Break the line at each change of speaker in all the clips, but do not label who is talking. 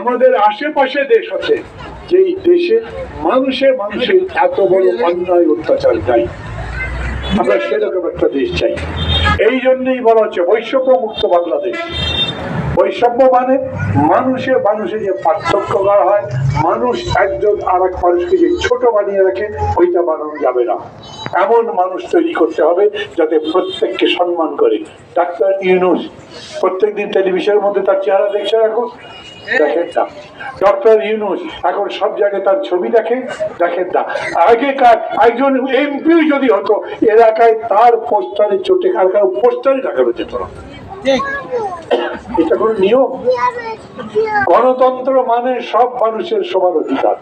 আমাদের আশেপাশে দেশ আছে, যেই দেশে মানুষে মানুষের এত বড় অন্যায় অত্যাচার নাই। আমরা সেরকম একটা দেশ চাই। এই জন্যই বলা হচ্ছে বৈষম্য মুক্ত বাংলাদেশ। বৈষম্য মানে মানুষে মানুষে যে পার্থক্য করা হয়, মানুষ একজন আর এক মানুষকে যে ছোট বানিয়ে রাখে, ওইটা বানানো যাবে না। এমন মানুষ তৈরি করতে হবে যাতে প্রত্যেককে সম্মান করে। ডাক্তার ইউনূস প্রত্যেকদিন টেলিভিশনের মধ্যে তার চেহারা দেখছেন, এখন দেখেন না। ডক্টর ইউনূস এখন সব জায়গায় তার ছবি দেখেন না। আগেকার একজন এমপি যদি হতো, এলাকায় তার পোস্টারে চোটে কারো পোস্টারে লাগানো যেত না। এটা কোন নিয়ম? গণতন্ত্র মানে সব মানুষের সমান অধিকার।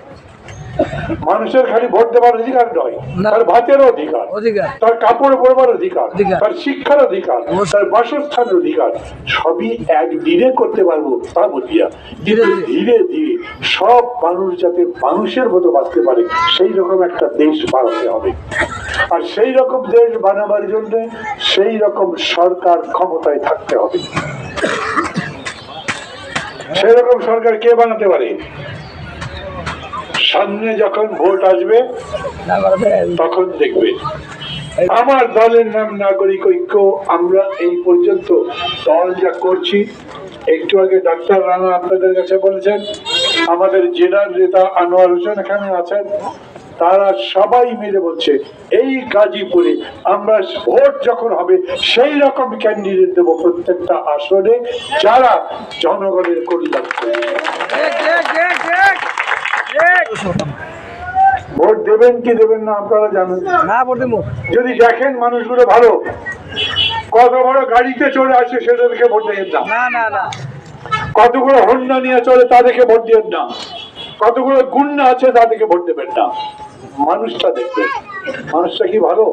মানুষের খালি ভোট দেওয়ার অধিকার নয়, তার ভাতের অধিকার, তার কাপড় পরবার অধিকার, তার শিক্ষার অধিকার, তার বাসস্থানের অধিকার, সবই একদিনে করতে পারবো তা বলিয়া। ধীরে ধীরে সব মানুষ যাতে মানুষের মতো বাঁচতে পারে, সেই রকম একটা দেশ বানাতে হবে। আর সেই রকম দেশ বানাবার জন্য সেই রকম সরকার ক্ষমতায় থাকতে হবে। সেই রকম সরকার কে বানাতে পারে? সামনে যখন ভোট আসবে তখন দেখবে। আমার দলের নাম নাগরিক ঐক্য। আমরা এই পর্যন্ত দল যা করছি, একটু আগে ডাক্তার রানা আপনাদের কাছে বলেছেন, আমাদের জেলার নেতা আনোয়ার হোসেন এখানে আছেন, তারা সবাই মিলে বলছে এই গাজীপুরে আমরা ভোট যখন হবে সেই রকম ক্যান্ডিডেট দেবো প্রত্যেকটা আসনে, যারা জনগণের কল্যাণ করবে। ভোট দেবেন কি দেবেন না আপনারা জানেন না। যদি দেখেন মানুষগুলো ভালো, কত বড় গাড়িতে চলে আসে সেটা দেখে ভোট দেবেন না। কতগুলো হোন্ডা নিয়ে চলে তা দেখে ভোট দেবেন না। কতগুলো গুন্ডা আছে তা দেখে ভোট দেবেন না। মানুষটা দেখবেন, মানুষটা কি ভালো,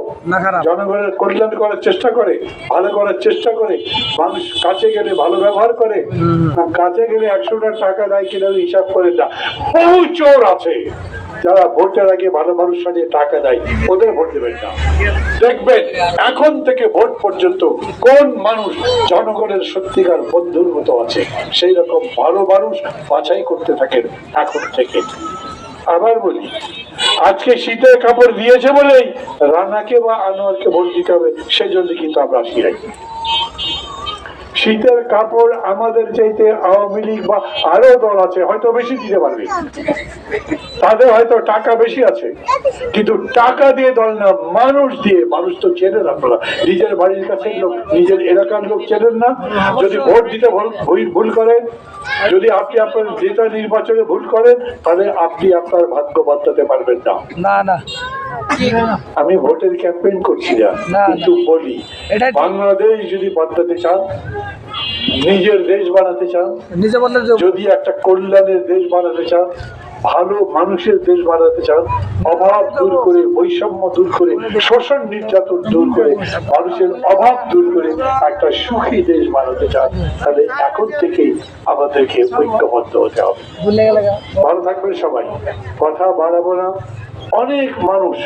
জনগণের কল্যাণ করার চেষ্টা করে, ভালো করার চেষ্টা করে, মানুষ কাছে গেলে ভালো ব্যবহার করে, কাছে গেলে 100টা টাকা দেয় কিনা হিসাব করে না। বহু চোর আছে যারা ভোটের আগে ভালো মানুষ সাথে টাকা দেয়, ওদের ভোট দেবেন না। দেখবেন এখন থেকে ভোট পর্যন্ত কোন মানুষ জনগণের সত্যিকার বন্ধুর মতো আছে, সেই রকম ভালো মানুষ বাছাই করতে থাকেন এখন থেকে। আবার বলি, আজকে শীতের কাপড় দিয়েছে বলেই রানাকে বা আনোয়ারকে ভোট দিতে হবে, সেই জন্য কিন্তু আমরা আসি নাই। শীতের কাপড় আমাদের চাইতে আওয়ামী লীগ বা আরো দল আছে হয়তো বেশি দিতে পারবে, তাদের হয়তো টাকা বেশি আছে, কিন্তু টাকা দিয়ে দল না, মানুষ দিয়ে। মানুষ তো চেনেন আপনারা, নিজের বাড়ির কাছে লোক, নিজের এলাকার লোক চেনেন না। যদি ভোট দিতে ভুল করেন, যদি আপনি আপনার নেতা নির্বাচনে ভুল করেন, তাহলে আপনি আপনার ভাগ্য বদলাতে পারবেন না। আমি ভোটের ক্যাম্পেইন করছি না, কিন্তু বলি বাংলাদেশ যদি বদলাতে চান, নিজের দেশ বানাতে চান, যদি একটা কল্যাণের দেশ বানাতে চান, ভালো মানুষের দেশ বানাতে চান, অভাব দূর করে, বৈষম্য দূর করে, শোষণ নির্যাতন দূর করে, মানুষের অভাব দূর করে একটা সুখী দেশ বানাতে চান, তাহলে এখন থেকেই আমাদেরকে ঐক্যবদ্ধ হতে হবে। ভালো থাকবেন সবাই, কথা বাড়াবো না। অনেক মানুষ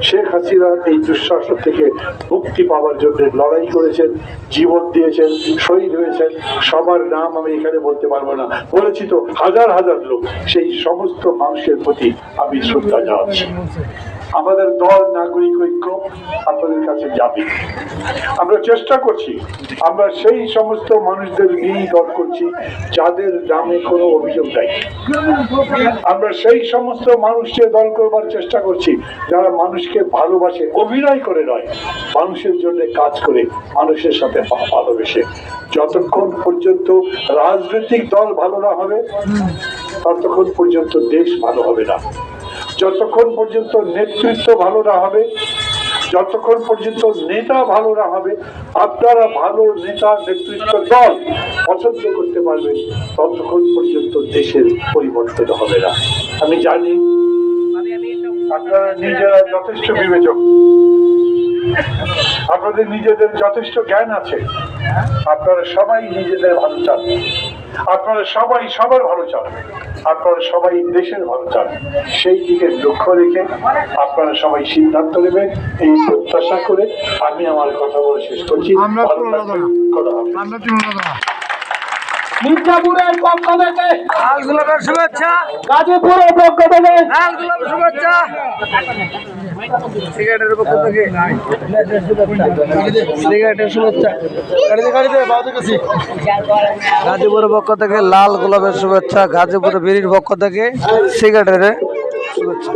শেখ হাসিনার এই দুঃশাসন থেকে মুক্তি পাওয়ার জন্য লড়াই করেছেন, জীবন দিয়েছেন, শহীদ হয়েছেন। সবার নাম আমি এখানে বলতে পারবো না, বলেছি তো হাজার হাজার লোক। সেই সমস্ত মানুষের প্রতি আমি শ্রদ্ধা জানাচ্ছি। আমাদের দল নাগরিক ঐক্য আপনাদের কাছে যাবে। আমরা চেষ্টা করছি, আমরা সেই সমস্ত মানুষদের নিয়েই দল করছি যাদের নামে কোনো অভিযোগ নাই। আমরা সেই সমস্ত মানুষকে দল করবার চেষ্টা করছি যারা মানুষকে ভালোবাসে, অভিনয় করে নয়, মানুষের জন্য কাজ করে, মানুষের সাথে ভালোবেসে। যতক্ষণ পর্যন্ত রাজনৈতিক দল ভালো না হবে, ততক্ষণ পর্যন্ত দেশ ভালো হবে না। যতক্ষণ পর্যন্ত নেতৃত্ব ভালো না হবে, যতক্ষণ পর্যন্ত নেতা ভালো না হবে, আপনারা ভালো নেতা নেতৃত্ব দল পছন্দ করতে পারবেন, ততক্ষণ পর্যন্ত দেশের পরিবর্তন হবে না। আমি জানি আপনারা নিজেরা যথেষ্ট বিবেচক, আপনাদের নিজেদের যথেষ্ট জ্ঞান আছে, আপনারা সবাই নিজেদের ভালো চান, আপনারা সবাই সবার ভালো চান, আপনারা সবাই দেশের ভালো চান। সেই দিকে লক্ষ্য রেখে আপনারা সবাই সিদ্ধান্ত নেবেন, এই প্রত্যাশা করে আমি আমার কথা বলে শেষ করছি। মির্জাপুরের পক্ষ থেকে
লাল গোলাপের শুভেচ্ছা,
গাজীপুরের পক্ষ থেকে
লাল গোলাপের শুভেচ্ছা, সিগারেটের পক্ষ থেকে সিগারেটের শুভেচ্ছা, গাজীপুরের পক্ষ থেকে লাল গোলাপের শুভেচ্ছা, গাজীপুরের বিড়ির পক্ষ থেকে সিগারেটের শুভেচ্ছা।